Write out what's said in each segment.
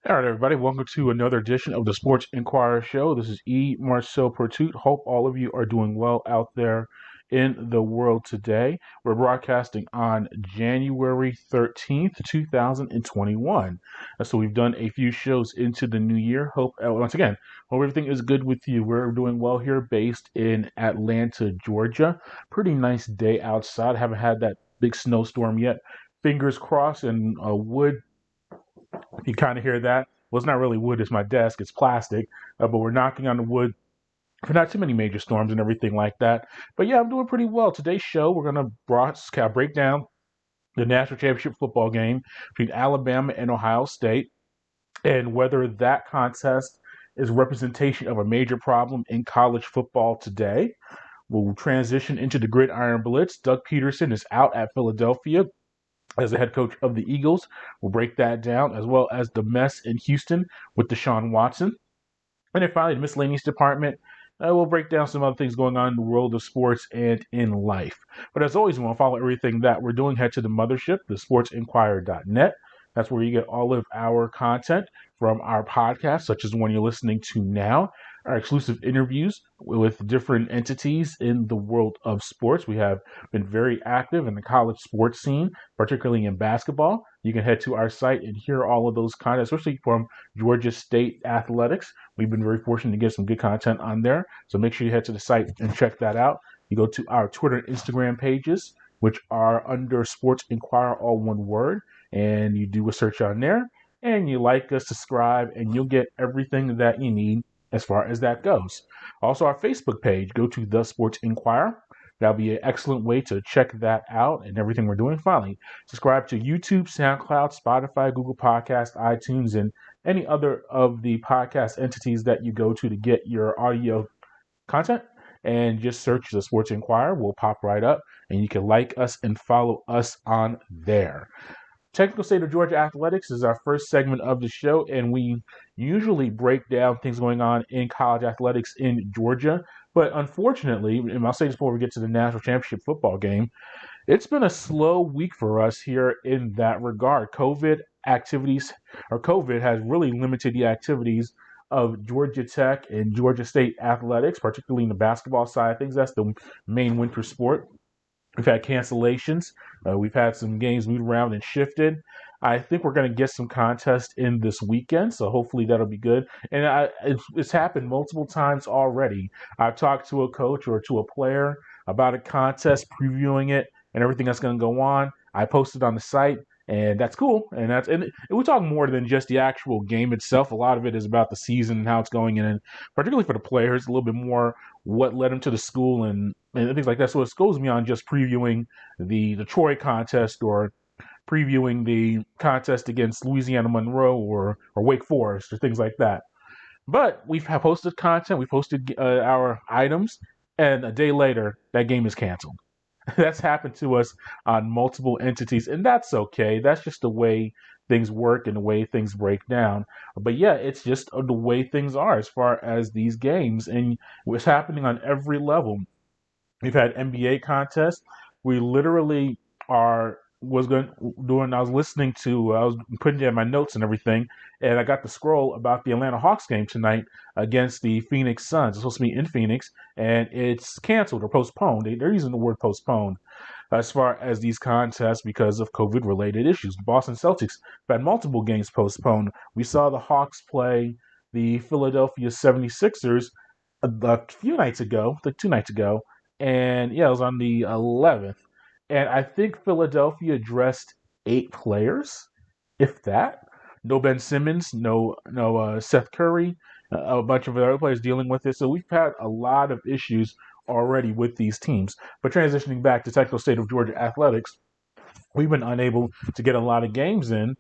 All right, everybody, welcome to another edition of the Sports Inquirer Show. This is E. Marcel Pertut. Hope all of you are doing well out there in the world today. We're broadcasting on January 13th, 2021. So we've done a few shows into the new year. Once again, hope everything is good with you. We're doing well here based in Atlanta, Georgia. Pretty nice day outside. Haven't had that big snowstorm yet. Fingers crossed and wood you kind of hear that. Well, it's not really wood, it's my desk, it's plastic, but we're knocking on the wood for not too many major storms and everything like that. But yeah, I'm doing pretty well. Today's show, we're going to break down the national championship football game between Alabama and Ohio State and whether that contest is representation of a major problem in college football today. We'll transition into the Gridiron Blitz. Doug Peterson is out at Philadelphia as the head coach of the Eagles. We'll break that down, as well as the mess in Houston with Deshaun Watson. And then finally, the miscellaneous department. We'll break down some other things going on in the world of sports and in life. But as always, we want to follow everything that we're doing. Head to the mothership, thesportsinquirer.net. That's where you get all of our content from our podcast, such as the one you're listening to now, our exclusive interviews with different entities in the world of sports. We have been very active in the college sports scene, particularly in basketball. You can head to our site and hear all of those content, especially from Georgia State athletics. We've been very fortunate to get some good content on there. So make sure you head to the site and check that out. You go to our Twitter and Instagram pages, which are under Sports Inquirer, all one word, and you do a search on there, and you like us, subscribe, and you'll get everything that you need as far as that goes. Also, our Facebook page, go to The Sports Inquirer. That'll be an excellent way to check that out and everything we're doing. Finally, subscribe to YouTube, SoundCloud, Spotify, Google Podcast, iTunes, and any other of the podcast entities that you go to get your audio content. And just search The Sports Inquirer. We'll pop right up, and you can like us and follow us on there. Technical State of Georgia Athletics is our first segment of the show, and we usually break down things going on in college athletics in Georgia. But unfortunately, and I'll say this before we get to the national championship football game, it's been a slow week for us here in that regard. COVID has really limited the activities of Georgia Tech and Georgia State athletics, particularly in the basketball side of things. That's the main winter sport. We've had cancellations. We've had some games moved around and shifted. I think we're going to get some contests in this weekend, so hopefully that'll be good. And it's happened multiple times already. I've talked to a coach or to a player about a contest, previewing it, and everything that's going to go on. I posted on the site, and that's cool. And we talk more than just the actual game itself. A lot of it is about the season and how it's going, and particularly for the players, a little bit more what led them to the school and things like that. So it goes beyond just previewing the Troy contest or previewing the contest against Louisiana Monroe or Wake Forest or things like that. But we've posted content, we posted our items, and a day later, that game is canceled. That's happened to us on multiple entities, and that's okay. That's just the way things work and the way things break down. But yeah, it's just the way things are as far as these games, and what's happening on every level. We've had NBA contests. We literally are was going doing. I was listening to. I was putting down my notes and everything, and I got the scroll about the Atlanta Hawks game tonight against the Phoenix Suns. It's supposed to be in Phoenix, and it's canceled or postponed. They're using the word postponed as far as these contests because of COVID-related issues. The Boston Celtics have had multiple games postponed. We saw the Hawks play the Philadelphia 76ers a few nights ago, like 2 nights ago, and yeah, it was on the 11th. And I think Philadelphia dressed 8 players, if that. No Ben Simmons, no Seth Curry, a bunch of other players dealing with it. So we've had a lot of issues already with these teams. But transitioning back to Technical State of Georgia athletics, we've been unable to get a lot of games in.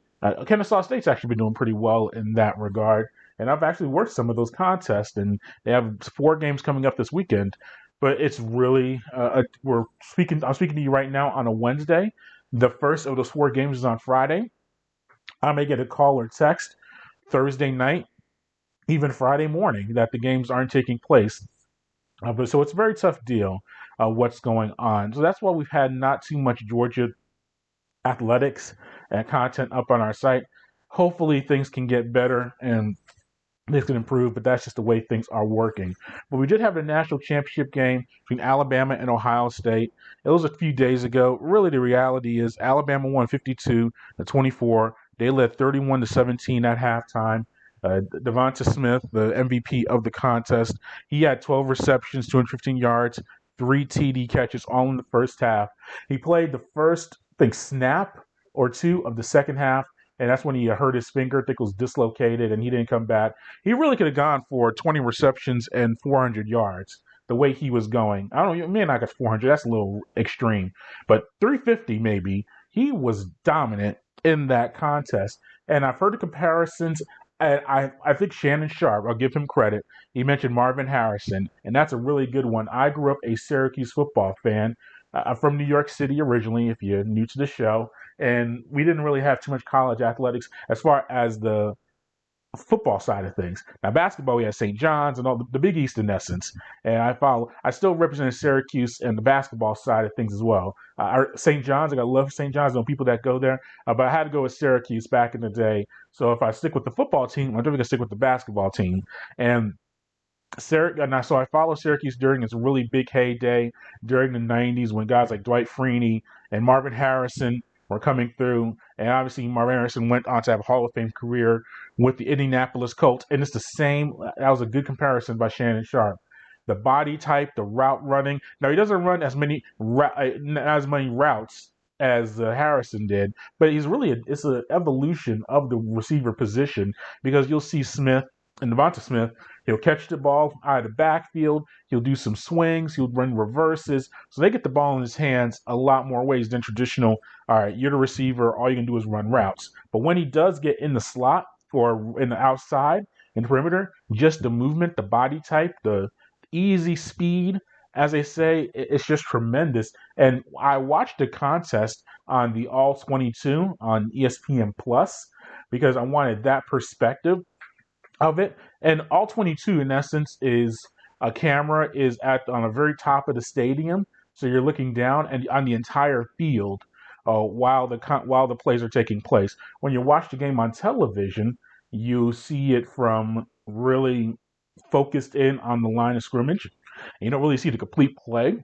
Kennesaw State's actually been doing pretty well in that regard. And I've actually worked some of those contests, and they have 4 games coming up this weekend. But it's really we're speaking. I'm speaking to you right now on a Wednesday. The first of those 4 games is on Friday. I may get a call or text Thursday night, even Friday morning, that the games aren't taking place. But so it's a very tough deal. What's going on? So that's why we've had not too much Georgia athletics and content up on our site. hopefully things can get better and this can improve, but that's just the way things are working. But we did have the national championship game between Alabama and Ohio State. It was a few days ago. Really, the reality is Alabama won 52-24. They led 31-17 at halftime. Devonta Smith, the MVP of the contest, he had 12 receptions, 215 yards, three TD catches, all in the first half. He played the first, I think, snap or two of the second half, and that's when he hurt his finger. I think it was dislocated, and he didn't come back. He really could have gone for 20 receptions and 400 yards the way he was going. I don't know, man, I got 400. That's a little extreme, but 350 maybe. He was dominant in that contest, and I've heard the comparisons. And I think Shannon Sharp, I'll give him credit. He mentioned Marvin Harrison, and that's a really good one. I grew up a Syracuse football fan. I'm from New York City originally, if you're new to the show, and we didn't really have too much college athletics as far as the football side of things. Now, basketball, we had St. John's and all the Big East in essence. And I still represent Syracuse and the basketball side of things as well. St. John's, I got love for St. John's, I know people that go there, but I had to go with Syracuse back in the day. So if I stick with the football team, I'm definitely going to stick with the basketball team. And so I followed Syracuse during its really big heyday during the 90s when guys like Dwight Freeney and Marvin Harrison were coming through. And obviously, Marvin Harrison went on to have a Hall of Fame career with the Indianapolis Colts. And it's the same. That was a good comparison by Shannon Sharp. The body type, the route running. Now, he doesn't run not as many routes as Harrison did, but it's an evolution of the receiver position because you'll see Smith and Devonta Smith. He'll catch the ball out of the backfield. He'll do some swings. He'll run reverses. So they get the ball in his hands a lot more ways than traditional. All right, you're the receiver. All you can do is run routes. But when he does get in the slot or in the outside, in the perimeter, just the movement, the body type, the easy speed, as they say, it's just tremendous. And I watched the contest on the All 22 on ESPN Plus because I wanted that perspective of it. And all 22 in essence is a camera is on the very top of the stadium, so you're looking down and on the entire field while the plays are taking place. When you watch the game on television, you see it from really focused in on the line of scrimmage. You don't really see the complete play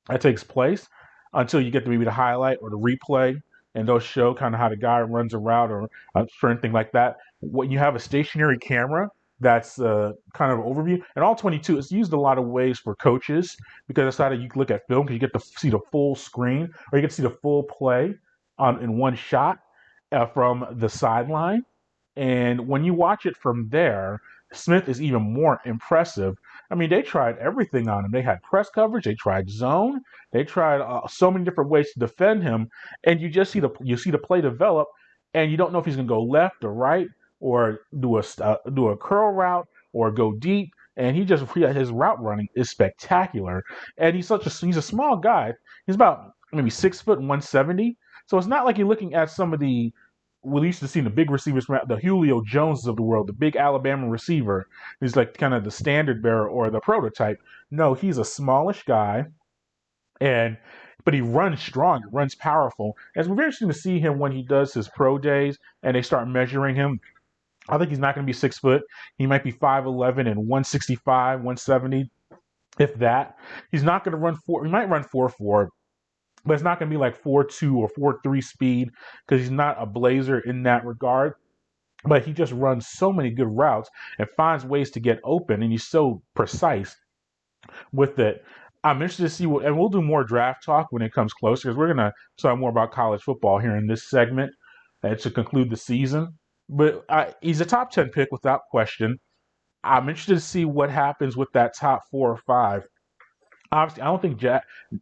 that takes place until you get to maybe the highlight or the replay, and they'll show kind of how the guy runs a route or a certain thing like that. When you have a stationary camera, that's kind of an overview. And all 22, it's used a lot of ways for coaches because that's how you can look at film because you get to see the full screen or you get to see the full play in one shot from the sideline. And when you watch it from there, Smith is even more impressive. I mean, they tried everything on him. They had press coverage. They tried zone. They tried so many different ways to defend him. And you just see the play develop, and you don't know if he's going to go left or right or do a curl route or go deep. And his route running is spectacular. And he's a small guy. He's about maybe 6 foot and 170. So it's not like you're looking at some of the we used to see the big receivers, the Julio Joneses of the world, the big Alabama receiver. He's like kind of the standard bearer or the prototype. No, he's a smallish guy, but he runs strong, runs powerful. And it's very interesting to see him when he does his pro days and they start measuring him. I think he's not going to be 6 foot. He might be 5'11" and 165, 170, if that. He's not going to run four. He might run 4.4. But it's not going to be like 4.2 or 4.3 speed because he's not a blazer in that regard. But he just runs so many good routes and finds ways to get open, and he's so precise with it. I'm interested to see and we'll do more draft talk when it comes closer because we're going to talk more about college football here in this segment to conclude the season. But he's a top 10 pick without question. I'm interested to see what happens with that top 4 or 5. Obviously, I don't think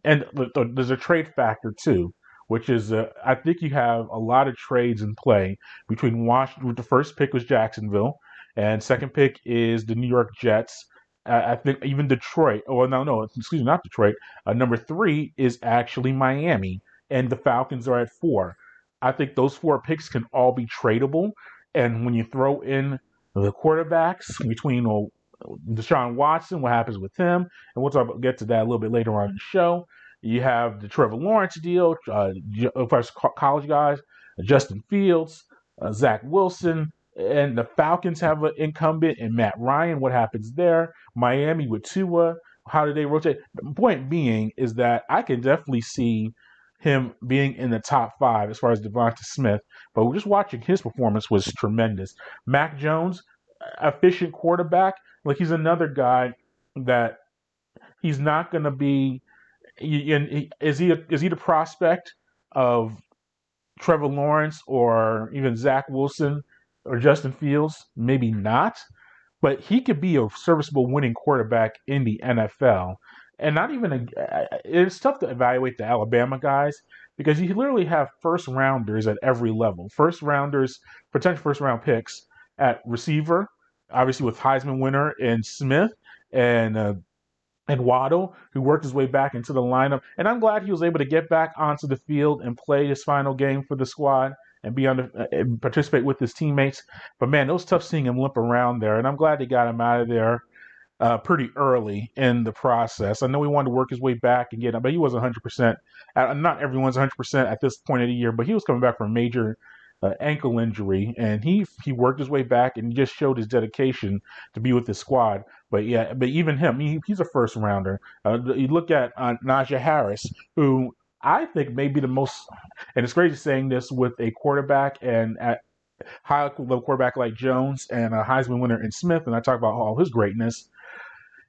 and there's a trade factor too, which is I think you have a lot of trades in play between Washington. The first pick was Jacksonville, and second pick is the New York Jets. I think even Detroit. Oh no, excuse me, not Detroit. Number 3 is actually Miami, and the Falcons are at 4. I think those 4 picks can all be tradable, and when you throw in the quarterbacks between Deshaun Watson, what happens with him, and we'll get to that a little bit later on in the show. You have the Trevor Lawrence deal, of course, college guys, Justin Fields. Zach Wilson. And the Falcons have an incumbent in Matt Ryan. What happens there? Miami with Tua. How do they rotate? The point being is that I can definitely see him being in the top five as far as Devonta Smith. But just watching his performance was tremendous. Mac Jones, efficient quarterback. Like he's another guy that he's not going to be. Is he the prospect of Trevor Lawrence or even Zach Wilson or Justin Fields? Maybe not, but he could be a serviceable winning quarterback in the NFL. And not even it's tough to evaluate the Alabama guys because you literally have first rounders at every level. First rounders, potential first round picks at receiver, obviously with Heisman winner and Smith and Waddle, who worked his way back into the lineup. And I'm glad he was able to get back onto the field and play his final game for the squad and and participate with his teammates. But man, it was tough seeing him limp around there, and I'm glad they got him out of there pretty early in the process. I know he wanted to work his way back and get him, but he wasn't 100%. Not everyone's 100% at this point of the year, but he was coming back from a major ankle injury, and he worked his way back and just showed his dedication to be with the squad. But yeah, but even him, he's a first rounder. You look at Najee Harris, who I think may be the most, and it's crazy saying this with a quarterback and at high level quarterback like Jones and a Heisman winner in Smith, and I talk about all his greatness.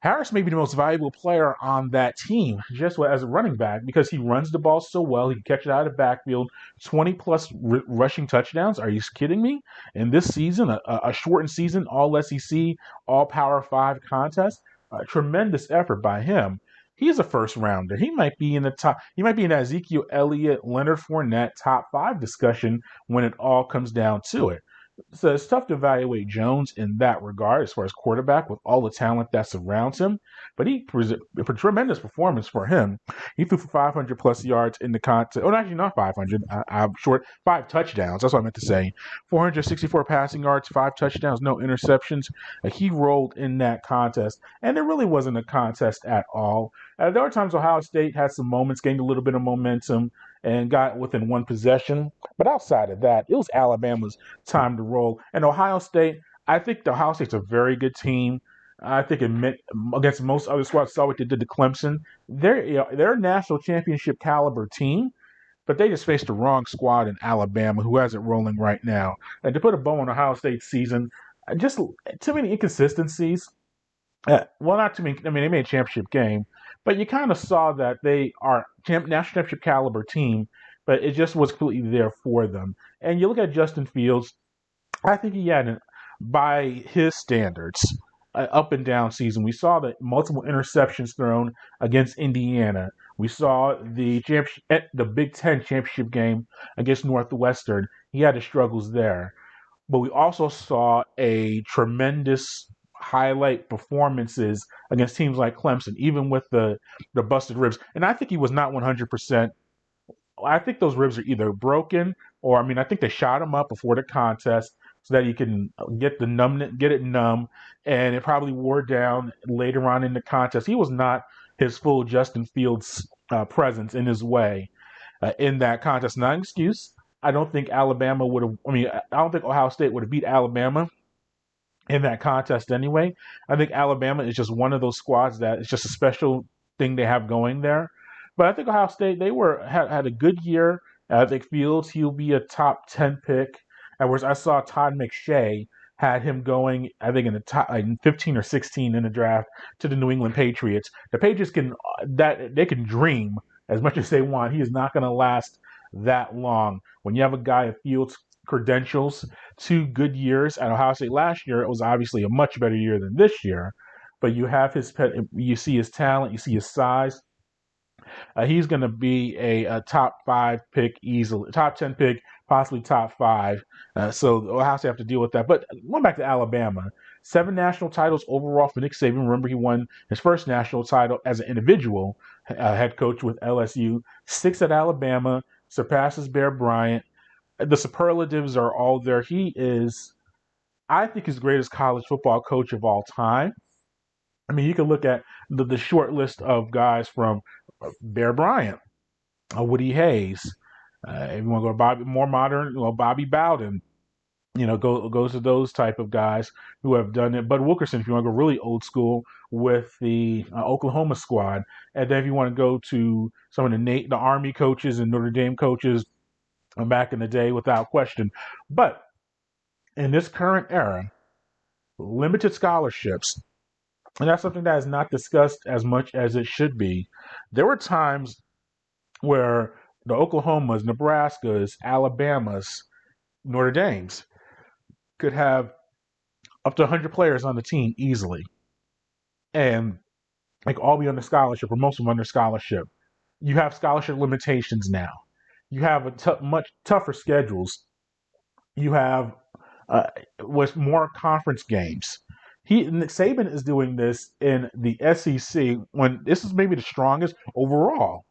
Harris may be the most valuable player on that team, just as a running back, because he runs the ball so well. He can catch it out of the backfield, 20 plus rushing touchdowns. Are you kidding me? In this season, a shortened season, all SEC, all Power 5 contest, tremendous effort by him. He's a first rounder. He might be in the top. He might be in Ezekiel Elliott, Leonard Fournette top 5 discussion when it all comes down to it. So it's tough to evaluate Jones in that regard as far as quarterback with all the talent that surrounds him. But a tremendous performance for him. He threw for 500 plus yards in the contest. Oh, actually, not 500. I'm short. 5 touchdowns. That's what I meant to say. 464 passing yards, 5 touchdowns, no interceptions. He rolled in that contest. And it really wasn't a contest at all. There were times Ohio State had some moments, gained a little bit of momentum, and got within one possession. But outside of that, it was Alabama's time to roll. And Ohio State, I think the Ohio State's a very good team. I think it meant against most other squads, saw what they did to Clemson. They're a national championship caliber team, but they just faced the wrong squad in Alabama, who has it rolling right now. And to put a bow on Ohio State's season, just too many inconsistencies. Well, not too many. I mean, they made a championship game, but you kind of saw that they are national championship caliber team, but it just was completely there for them. And you look at Justin Fields, I think he had, by his standards, an up and down season. We saw the multiple interceptions thrown against Indiana. We saw the Big Ten championship game against Northwestern. He had his struggles there. But we also saw a tremendous highlight performances against teams like Clemson, even with the busted ribs. And I think he was not 100%. I think those ribs are either broken or, I mean, I think they shot him up before the contest so that he can get it numb, and it probably wore down later on in the contest. He was not his full Justin Fields presence in his way in that contest. Not an excuse. I don't think Alabama would have. I mean, I don't think Ohio State would have beat Alabama in that contest anyway. I think Alabama is just one of those squads that it's just a special thing they have going there. But I think Ohio State had a good year. I think Fields, he'll be a top 10 pick. Whereas I saw Todd McShay had him going, I think in the top 15 or 16 in the draft to the New England Patriots. The Patriots they can dream as much as they want. He is not going to last that long. When you have a guy of Fields' credentials, 2 good years at Ohio State last year, it was obviously a much better year than this year. But you have you see his talent, you see his size. He's going to be a top 5 pick easily, top 10 pick, possibly top 5. So Ohio State have to deal with that. But going back to Alabama, 7 national titles overall for Nick Saban. Remember, he won his first national title as an individual head coach with LSU. 6 at Alabama, surpasses Bear Bryant. The superlatives are all there. He is, I think, his greatest college football coach of all time. I mean, you can look at the short list of guys from Bear Bryant, Woody Hayes. If you want to go more modern, Bobby Bowden, Goes to those type of guys who have done it. Bud Wilkerson, if you want to go really old school, with the Oklahoma squad, and then if you want to go to some of the Army coaches and Notre Dame coaches back in the day, without question. But in this current era, limited scholarships, and that's something that is not discussed as much as it should be. There were times where the Oklahomas, Nebraskas, Alabamas, Notre Dames could have up to 100 players on the team easily, and like all be under scholarship or most of them under scholarship. You have scholarship limitations now. You have much tougher schedules. You have with more conference games. Nick Saban is doing this in the SEC when this is maybe the strongest overall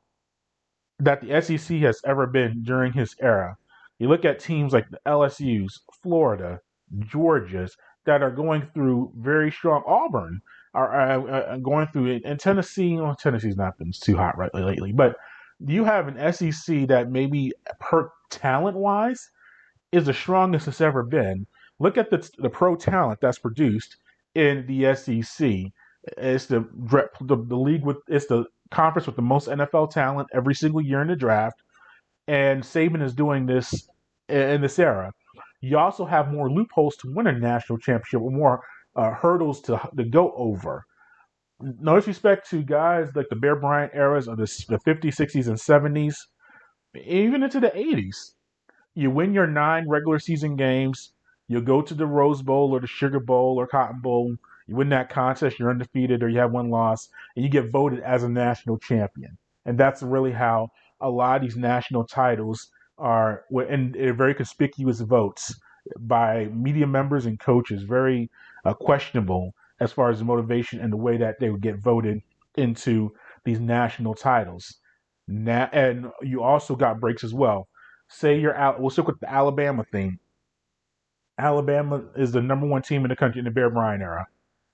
that the SEC has ever been during his era. You look at teams like the LSU's, Florida, Georgia's that are going through very strong. Auburn are going through it, and Tennessee. Well, Tennessee's not been too hot lately, but you have an SEC that maybe per talent wise is the strongest it's ever been. Look at the pro talent that's produced in the SEC. It's the league with it's the conference with the most NFL talent every single year in the draft, and Saban is doing this in this era. You also have more loopholes to win a national championship, or more hurdles to go over. No disrespect to guys like the Bear Bryant eras of the 50s, 60s, and 70s, even into the 80s. You win your 9 regular season games. You go to the Rose Bowl or the Sugar Bowl or Cotton Bowl. You win that contest, you're undefeated or you have one loss, and you get voted as a national champion. And that's really how a lot of these national titles are, and very conspicuous votes by media members and coaches, very questionable as far as the motivation and the way that they would get voted into these national titles. And you also got breaks as well. Say you're out, we'll stick with the Alabama thing. Alabama is the number 1 team in the country in the Bear Bryant era.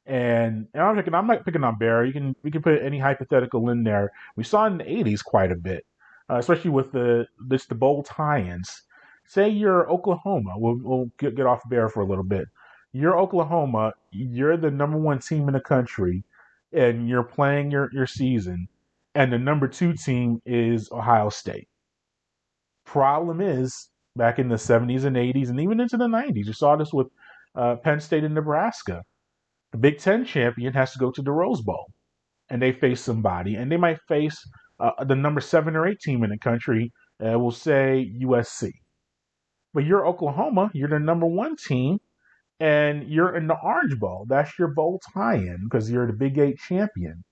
And I'm not picking on Bear. We can put any hypothetical in there. We saw in the 80s quite a bit, especially with the bowl tie-ins. Say you're Oklahoma. We'll get off Bear for a little bit. You're Oklahoma. You're the number 1 team in the country, and you're playing your season. And the number 2 team is Ohio State. Problem is, back in the 70s and 80s, and even into the 90s, you saw this with Penn State and Nebraska. The Big Ten champion has to go to the Rose Bowl, and they face somebody, and they might face the number 7 or 8 team in the country. We'll say USC. But you're Oklahoma. You're the number 1 team, and you're in the Orange Bowl. That's your bowl tie-in because you're the Big 8 champion.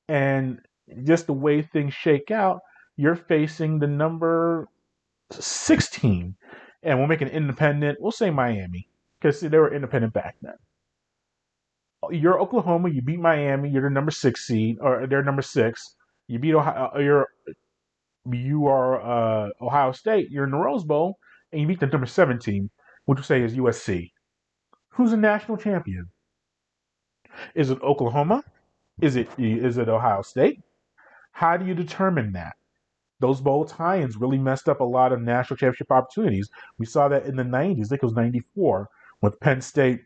And just the way things shake out, you're facing the number 6 team, and we'll make an independent. We'll say Miami because they were independent back then. You're Oklahoma. You beat Miami. You're the number 6 seed, or they're number 6. You beat Ohio. You are Ohio State. You're in the Rose Bowl, and you beat the number 7 team, which we'll say is USC. Who's the national champion? Is it Oklahoma? Is it Ohio State? How do you determine that? Those bowl tie-ins really messed up a lot of national championship opportunities. We saw that in the 90s. I think it was 94 with Penn State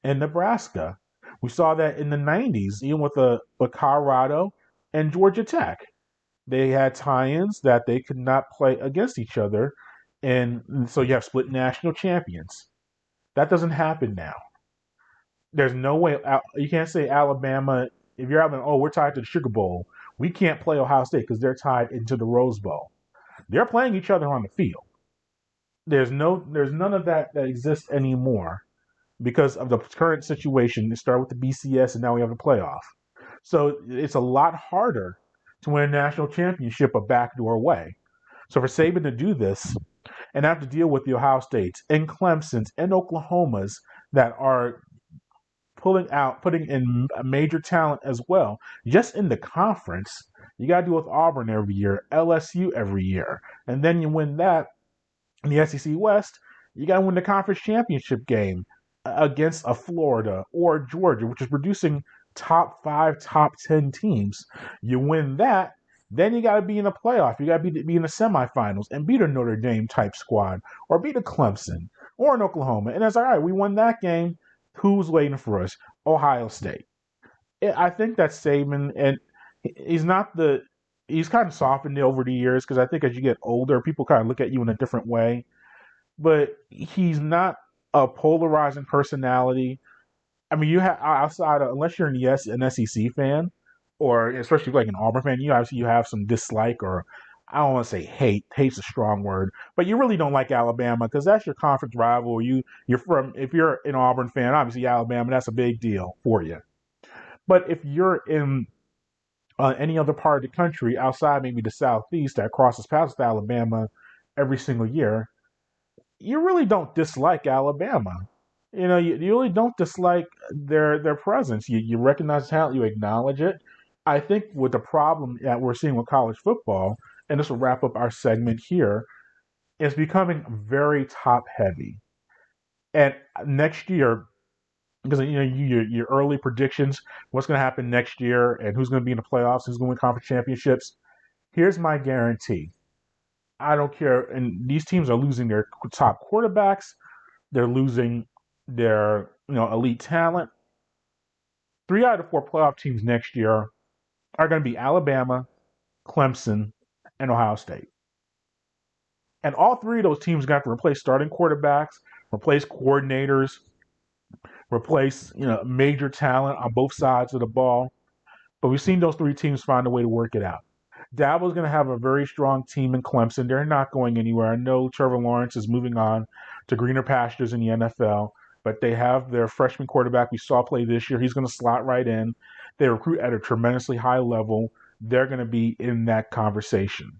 and Nebraska. We saw that in the 90s, even with Colorado and Georgia Tech. They had tie-ins that they could not play against each other, and so you have split national champions. That doesn't happen now. There's no way. You can't say Alabama, if you're Alabama, we're tied to the Sugar Bowl. We can't play Ohio State because they're tied into the Rose Bowl. They're playing each other on the field. There's none of that exists anymore because of the current situation. It started with the BCS, and now we have a playoff. So it's a lot harder to win a national championship a backdoor way. So for Saban to do this and have to deal with the Ohio States and Clemson's and Oklahomas that are putting in major talent as well, just in the conference, you got to deal with Auburn every year, LSU every year, and then you win that in the SEC West. You got to win the conference championship game against a Florida or Georgia, which is producing top 5, top 10 teams. You win that, then you got to be in a playoff. You got to be in the semifinals and beat a Notre Dame type squad or beat a Clemson or in Oklahoma. And it's all right, we won that game. Who's waiting for us? Ohio State. I think that Saban, and he's not the, he's kind of softened over the years because I think as you get older, people kind of look at you in a different way. But he's not a polarizing personality. I mean, you have outside of, unless you're an SEC fan, or especially like an Auburn fan, you obviously you have some dislike or I don't want to say hate. Hate's a strong word, but you really don't like Alabama because that's your conference rival. You're from if you're an Auburn fan, obviously Alabama, that's a big deal for you. But if you're in any other part of the country outside maybe the Southeast that crosses paths with Alabama every single year, you really don't dislike Alabama. You really don't dislike their presence. You recognize talent, you acknowledge it. I think with the problem that we're seeing with college football, and this will wrap up our segment here, is becoming very top heavy. And next year, because your early predictions, what's going to happen next year, and who's going to be in the playoffs, who's going to win conference championships. Here's my guarantee: I don't care, and these teams are losing their top quarterbacks. They're losing their elite talent. 3 out of 4 playoff teams next year are going to be Alabama, Clemson, and Ohio State. And all three of those teams are going to have to replace starting quarterbacks, replace coordinators, replace major talent on both sides of the ball. But we've seen those three teams find a way to work it out. Dabo's going to have a very strong team in Clemson. They're not going anywhere. I know Trevor Lawrence is moving on to greener pastures in the NFL, but they have their freshman quarterback we saw play this year. He's going to slot right in. They recruit at a tremendously high level. They're going to be in that conversation.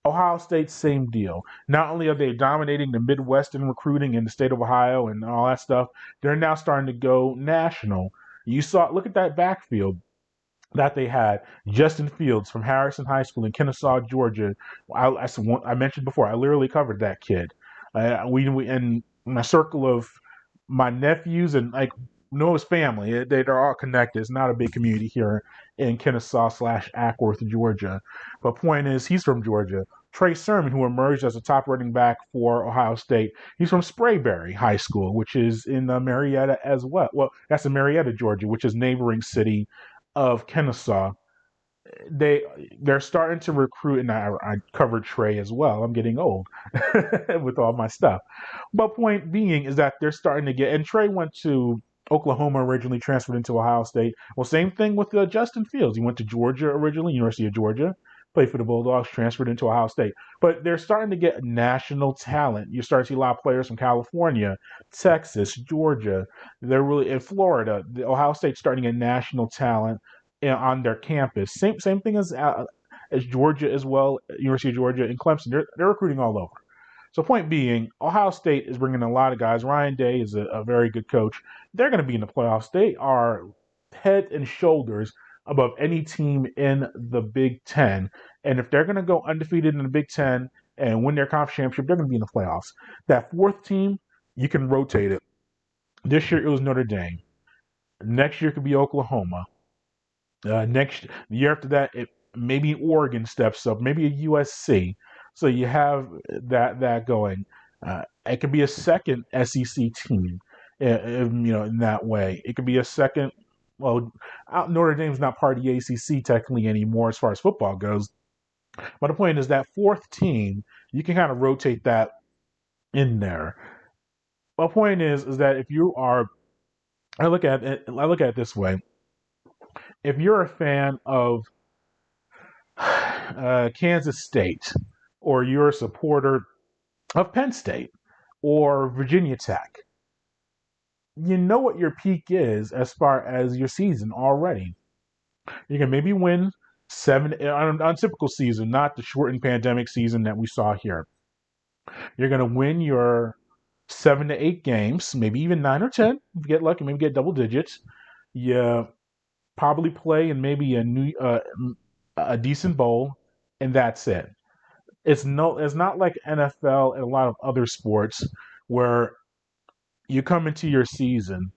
Ohio State, same deal. Not only are they dominating the Midwest in recruiting in the state of Ohio and all that stuff, they're now starting to go national. Look at that backfield that they had. Justin Fields from Harrison High School in Kennesaw, Georgia. I mentioned before, I literally covered that kid. We in my circle of my nephews and know his family. They're all connected. It's not a big community here in Kennesaw/Ackworth, Georgia. But point is, he's from Georgia. Trey Sermon, who emerged as a top running back for Ohio State, he's from Sprayberry High School, which is in Marietta as well. Well, that's in Marietta, Georgia, which is neighboring city of Kennesaw. They're starting to recruit, and I covered Trey as well. I'm getting old with all my stuff. But point being is that they're starting to get, and Trey went to Oklahoma originally, transferred into Ohio State. Well, same thing with Justin Fields. He went to Georgia originally, University of Georgia, played for the Bulldogs, transferred into Ohio State. But they're starting to get national talent. You start to see a lot of players from California, Texas, Georgia. They're really in Florida. The Ohio State's starting to get national talent on their campus. Same thing as Georgia as well, University of Georgia and Clemson. They're recruiting all over. So point being, Ohio State is bringing a lot of guys. Ryan Day is a very good coach. They're going to be in the playoffs. They are head and shoulders above any team in the Big Ten. And if they're going to go undefeated in the Big Ten and win their conference championship, they're going to be in the playoffs. That fourth team, you can rotate it. This year it was Notre Dame. Next year it could be Oklahoma. The year after that, maybe Oregon steps up, maybe a USC. So you have that going. It could be a second SEC team, in that way. It could be a second. Well, Notre Dame's not part of the ACC technically anymore as far as football goes. But the point is that fourth team, you can kind of rotate that in there. My point is that if you are, I look at it this way. If you're a fan of Kansas State, or you're a supporter of Penn State or Virginia Tech, you know what your peak is as far as your season already. You can maybe win 7 on typical season, not the shortened pandemic season that we saw here. You're going to win your 7 to 8 games, maybe even 9 or 10. If you get lucky, maybe get double digits. You probably play in maybe a decent bowl, and that's it. It's not like NFL and a lot of other sports where you come into your season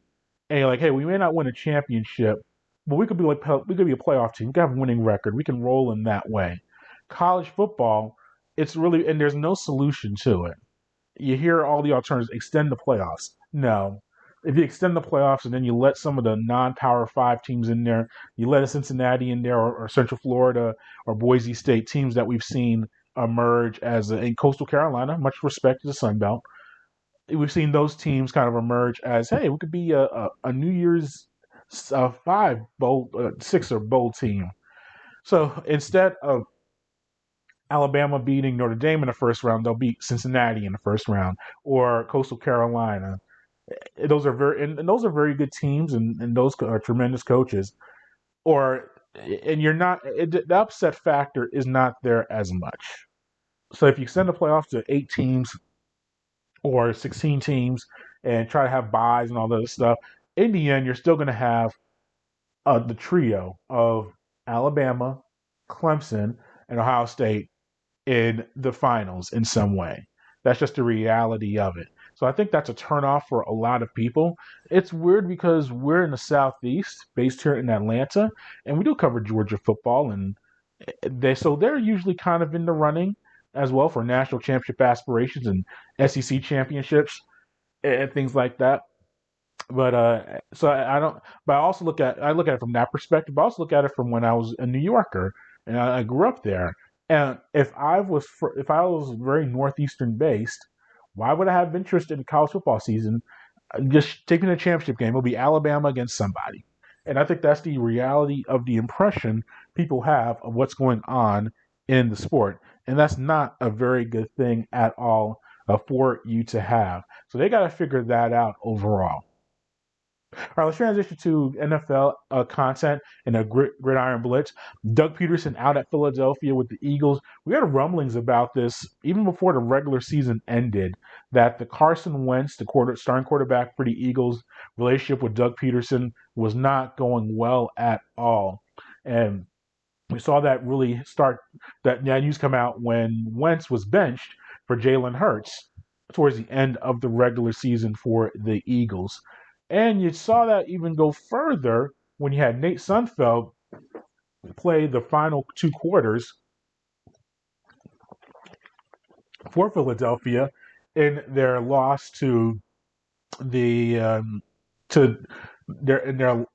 and you're like, hey, we may not win a championship, but we could be a playoff team. We could have a winning record. We can roll in that way. College football, it's really, and there's no solution to it. you hear all the alternatives, extend the playoffs. No. If you extend the playoffs and then you let some of the non-power 5 teams in there, you let a Cincinnati in there or Central Florida or Boise State, teams that we've seen emerge in Coastal Carolina, much respect to the Sun Belt. We've seen those teams kind of emerge as, hey, we could be a New Year's 6 or bowl team. So instead of Alabama beating Notre Dame in the first round, they'll beat Cincinnati in the first round, or Coastal Carolina. Those are very good teams, and those are tremendous coaches. The upset factor is not there as much. So if you send the playoffs to 8 teams or 16 teams and try to have buys and all that other stuff, in the end, you're still going to have the trio of Alabama, Clemson, and Ohio State in the finals in some way. That's just the reality of it. So I think that's a turnoff for a lot of people. It's weird because we're in the Southeast, based here in Atlanta, and we do cover Georgia football, and they're usually kind of in the running as well for national championship aspirations and SEC championships and things like that. But so I don't. But I look at it from that perspective. But I also look at it from when I was a New Yorker and I grew up there. And if I was very northeastern based, why would I have interest in the college football season? Just taking a championship game, it'll be Alabama against somebody. And I think that's the reality of the impression people have of what's going on in the sport. And that's not a very good thing at all for you to have. So they got to figure that out overall. All right, let's transition to NFL content in a Gridiron Blitz. Doug Peterson out at Philadelphia with the Eagles. We had rumblings about this even before the regular season ended, that the Carson Wentz, starting quarterback for the Eagles, relationship with Doug Peterson was not going well at all. And we saw that really that news come out when Wentz was benched for Jalen Hurts towards the end of the regular season for the Eagles. And you saw that even go further when you had Nate Sudfeld play the final 2 quarters for Philadelphia in their loss to their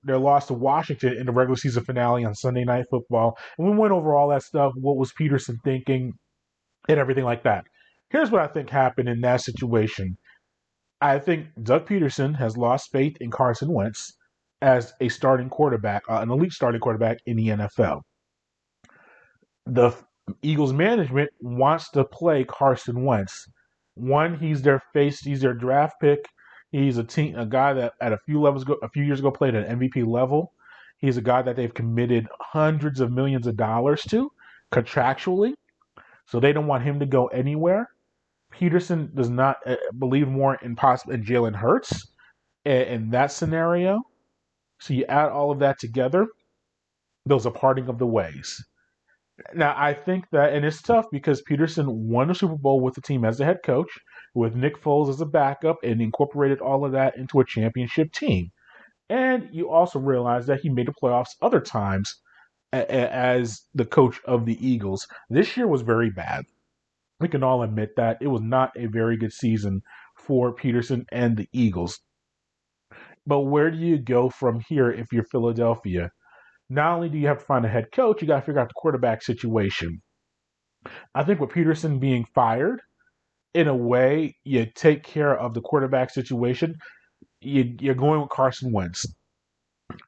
loss to Washington in the regular season finale on Sunday Night Football. And we went over all that stuff. What was Peterson thinking and everything like that. Here's what I think happened in that situation. I think Doug Peterson has lost faith in Carson Wentz as a starting quarterback, an elite starting quarterback in the NFL. The Eagles management wants to play Carson Wentz. One, he's their draft pick. He's a guy that at a few years ago played at an MVP level. He's a guy that they've committed hundreds of millions of dollars to contractually. So they don't want him to go anywhere. Peterson does not believe more in Jalen Hurts in that scenario. So you add all of that together, there's a parting of the ways. Now, I think that, and it's tough because Peterson won the Super Bowl with the team as the head coach, with Nick Foles as a backup, and incorporated all of that into a championship team. And you also realize that he made the playoffs other times as the coach of the Eagles. This year was very bad. We can all admit that it was not a very good season for Peterson and the Eagles. But where do you go from here if you're Philadelphia? Not only do you have to find a head coach, you got to figure out the quarterback situation. I think with Peterson being fired, in a way, you take care of the quarterback situation. You're going with Carson Wentz.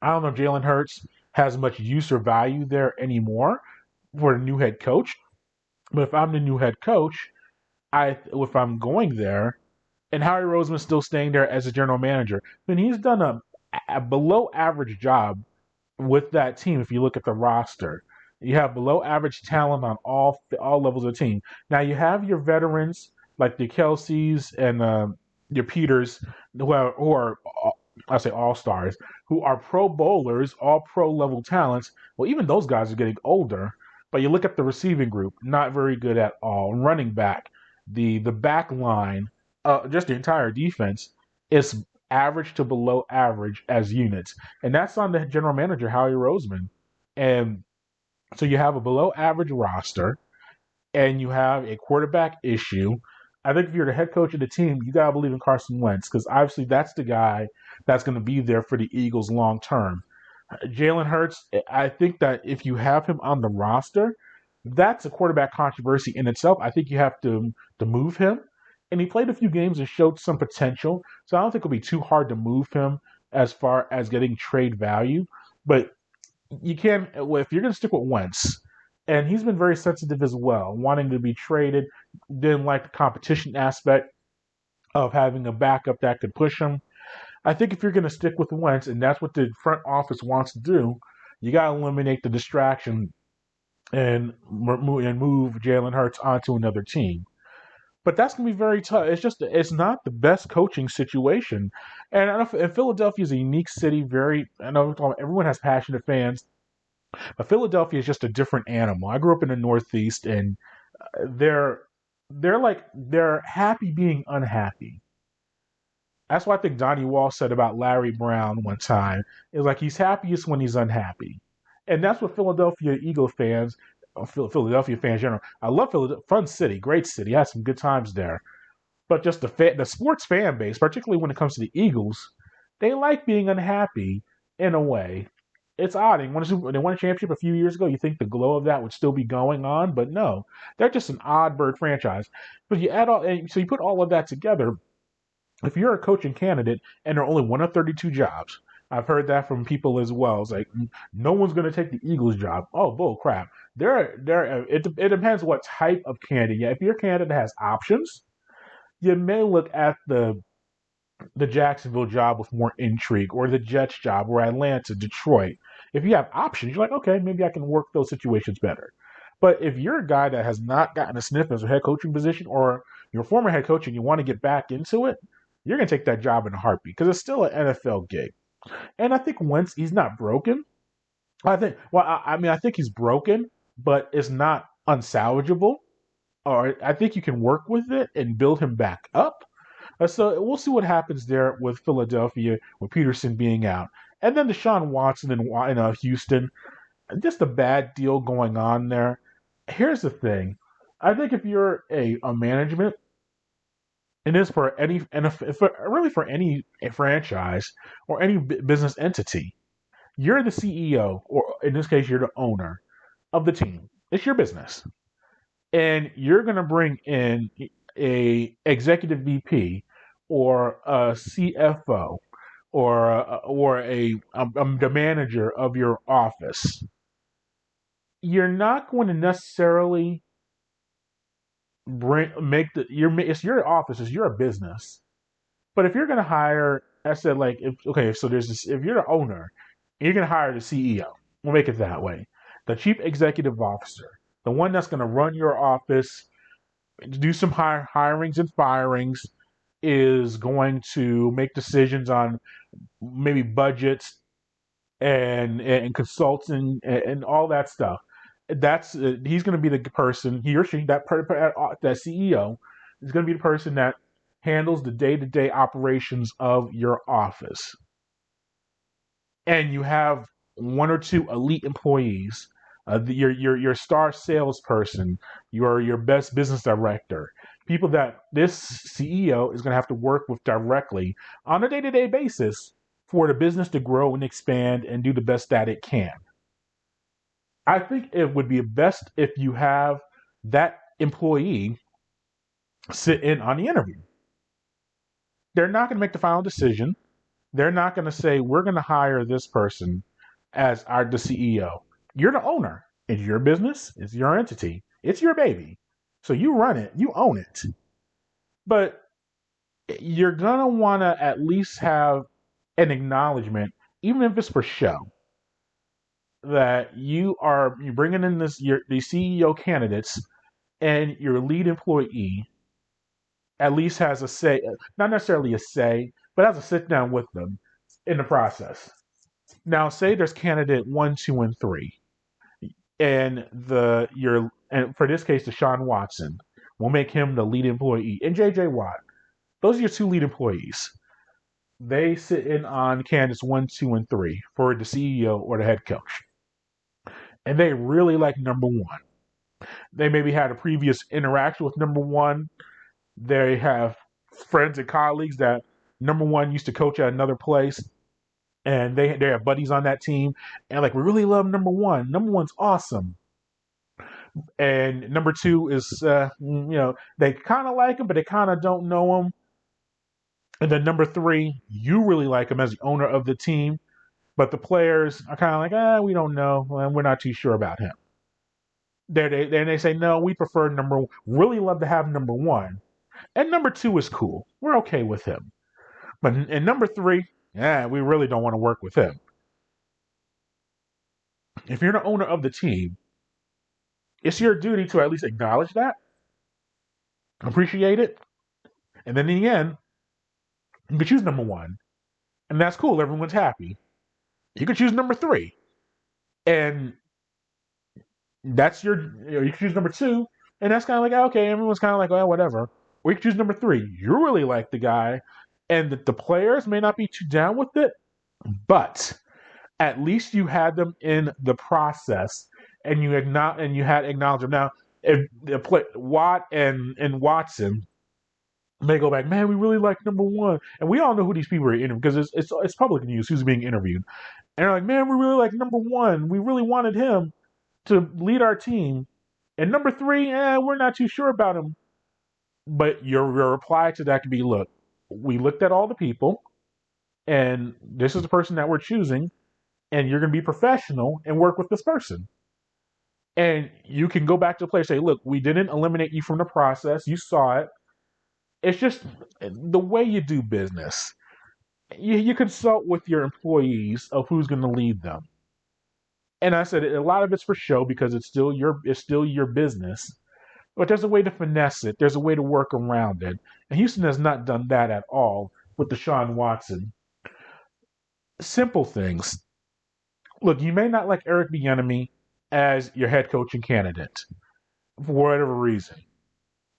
I don't know if Jalen Hurts has much use or value there anymore for a new head coach. But if I'm the new head coach, if I'm going there, and Howie Roseman's still staying there as a general manager, then he's done a below average job with that team. If you look at the roster, you have below average talent on all levels of the team. Now you have your veterans like the Kelseys and your Peters, who are I say all stars, who are Pro Bowlers, all pro level talents. Well, even those guys are getting older. But you look at the receiving group, not very good at all. Running back, the back line, just the entire defense is average to below average as units. And that's on the general manager, Howie Roseman. And so you have a below average roster and you have a quarterback issue. I think if you're the head coach of the team, you gotta believe in Carson Wentz because obviously that's the guy that's going to be there for the Eagles long term. Jalen Hurts, I think that if you have him on the roster, that's a quarterback controversy in itself. I think you have to move him, and he played a few games and showed some potential. So I don't think it'll be too hard to move him as far as getting trade value. But you can, if you're going to stick with Wentz, and he's been very sensitive as well, wanting to be traded, didn't like the competition aspect of having a backup that could push him. I think if you're going to stick with Wentz, and that's what the front office wants to do, you got to eliminate the distraction and move Jalen Hurts onto another team. But that's going to be very tough. It's not the best coaching situation, and Philadelphia is a unique city. I know everyone has passionate fans, but Philadelphia is just a different animal. I grew up in the Northeast, and they're they're happy being unhappy. That's what I think Donnie Wall said about Larry Brown one time. It's like he's happiest when he's unhappy. And that's what Philadelphia fans in general. I love Philadelphia, fun city, great city. I had some good times there. But just the sports fan base, particularly when it comes to the Eagles, they like being unhappy in a way. It's odd. They won a championship a few years ago. You think the glow of that would still be going on, but no, they're just an odd bird franchise. But so you put all of that together. If you're a coaching candidate and there are only one of 32 jobs, I've heard that from people as well. It's like no one's going to take the Eagles job. Oh, bull crap! It depends what type of candidate. Yeah, if your candidate has options, you may look at the Jacksonville job with more intrigue, or the Jets job, or Atlanta, Detroit. If you have options, you're like, okay, maybe I can work those situations better. But if you're a guy that has not gotten a sniff as a head coaching position, or you're a former head coach and you want to get back into it, you're going to take that job in a heartbeat because it's still an NFL gig. And I think Wentz, he's not broken. I think he's broken, but it's not unsalvageable. Or I think you can work with it and build him back up. So we'll see what happens there with Philadelphia, with Peterson being out. And then Deshaun Watson in Houston. Just a bad deal going on there. Here's the thing. I think if you're a management, and this for really for any franchise or any business entity, you're the CEO, or in this case, you're the owner of the team. It's your business, and you're going to bring in a executive VP or a CFO or the manager of your office. You're not going to necessarily it's your office, it's your business. But if you're going to hire, I said if you're the owner, you're going to hire the CEO. We'll make it that way. The chief executive officer, the one that's going to run your office, do some hirings and firings, is going to make decisions on maybe budgets and consulting and all that stuff. He's going to be the person, he or she, that CEO is going to be the person that handles the day-to-day operations of your office. And you have one or two elite employees, your star salesperson, your best business director, people that this CEO is going to have to work with directly on a day-to-day basis for the business to grow and expand and do the best that it can. I think it would be best if you have that employee sit in on the interview. They're not going to make the final decision. They're not going to say, we're going to hire this person as the CEO. You're the owner. It's your business. It's your entity. It's your baby. So you run it. You own it. But you're going to want to at least have an acknowledgement, even if it's for show, that you're bringing in the CEO candidates, and your lead employee at least has a say, not necessarily a say, but has a sit down with them in the process. Now, say there's candidate 1, 2, and 3, and for this case, Deshaun Watson, we'll make him the lead employee, and J.J. Watt. Those are your two lead employees. They sit in on candidates 1, 2, and 3 for the CEO or the head coach. And they really like number 1. They maybe had a previous interaction with number 1, They have friends and colleagues that number one used to coach at another place, and they have buddies on that team, and like we really love number one. Number one's awesome, and number two is they kind of like him, but they kind of don't know him. And then number three, you really like him as the owner of the team, but the players are kind of like, we don't know, and we're not too sure about him. They say, no, we prefer really love to have number one. And number two is cool. We're okay with him. But in number three, we really don't want to work with him. If you're the owner of the team, it's your duty to at least acknowledge that, appreciate it, and then in the end, you can choose number one. And that's cool. Everyone's happy. You can choose number three. And that's you can choose number two. And that's kind of like, okay, everyone's kind of like, well, whatever. Or you can choose number three. You really like the guy. And the players may not be too down with it. But at least you had them in the process. And you had acknowledged them. Now, if Watt and Watson may go back, man, we really like number one. And we all know who these people are interviewing because it's public news who's being interviewed. And they're like, man, we really like number one. We really wanted him to lead our team. And number three, we're not too sure about him. But your reply to that could be, look, we looked at all the people, and this is the person that we're choosing, and you're going to be professional and work with this person. And you can go back to the player and say, look, we didn't eliminate you from the process. You saw it. It's just the way you do business. You consult with your employees of who's going to lead them. And I said a lot of it's for show because it's still your business. But there's a way to finesse it. There's a way to work around it. And Houston has not done that at all with Deshaun Watson. Simple things. Look, you may not like Eric Bieniemy as your head coaching candidate for whatever reason.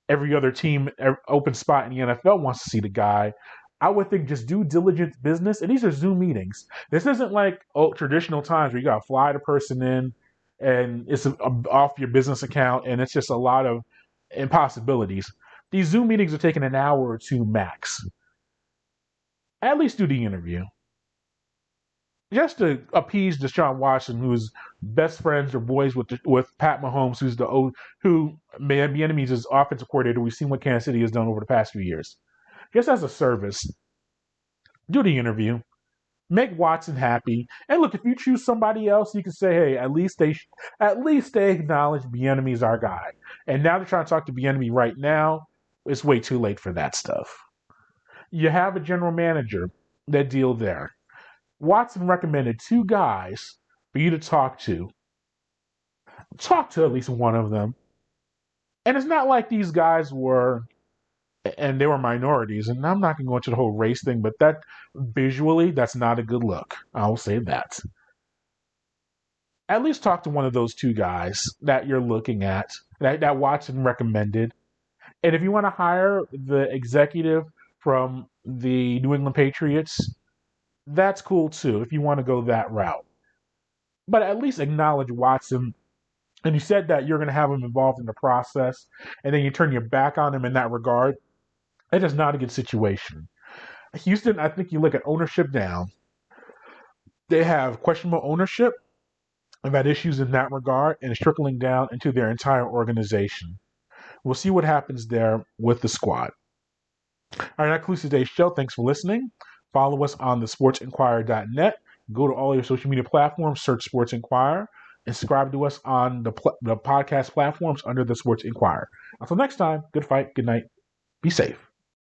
Every other team, open spot in the NFL wants to see the guy. I would think just do diligent business. And these are Zoom meetings. This isn't like traditional times where you got to fly the person in and it's off your business account and it's just a lot of impossibilities. These Zoom meetings are taking an hour or two max. At least do the interview. Just to appease Deshaun Watson, who's best friends or boys with Pat Mahomes, who Bieniemy is offensive coordinator. We've seen what Kansas City has done over the past few years. Just as a service, do the interview, make Watson happy, and look. If you choose somebody else, you can say, "Hey, at least they acknowledge Bieniemy is our guy." And now they're trying to talk to Bieniemy right now. It's way too late for that stuff. You have a general manager. That deal there. Watson recommended two guys for you to talk to. Talk to at least one of them. And it's not like these guys were, and they were minorities. And I'm not going to go into the whole race thing, but that visually, that's not a good look. I'll say that. At least talk to one of those two guys that you're looking at, that Watson recommended. And if you want to hire the executive from the New England Patriots, that's cool too, if you want to go that route. But at least acknowledge Watson. And you said that you're going to have him involved in the process, and then you turn your back on him in that regard. It is not a good situation. Houston, I think you look at ownership down. They have questionable ownership. They've had issues in that regard, and it's trickling down into their entire organization. We'll see what happens there with the squad. All right, that concludes today's show. Thanks for listening. Follow us on the sportsinquirer.net. Go to all your social media platforms, search Sports Inquirer, and subscribe to us on the podcast platforms under the Sports Inquirer. Until next time, good fight, good night, be safe.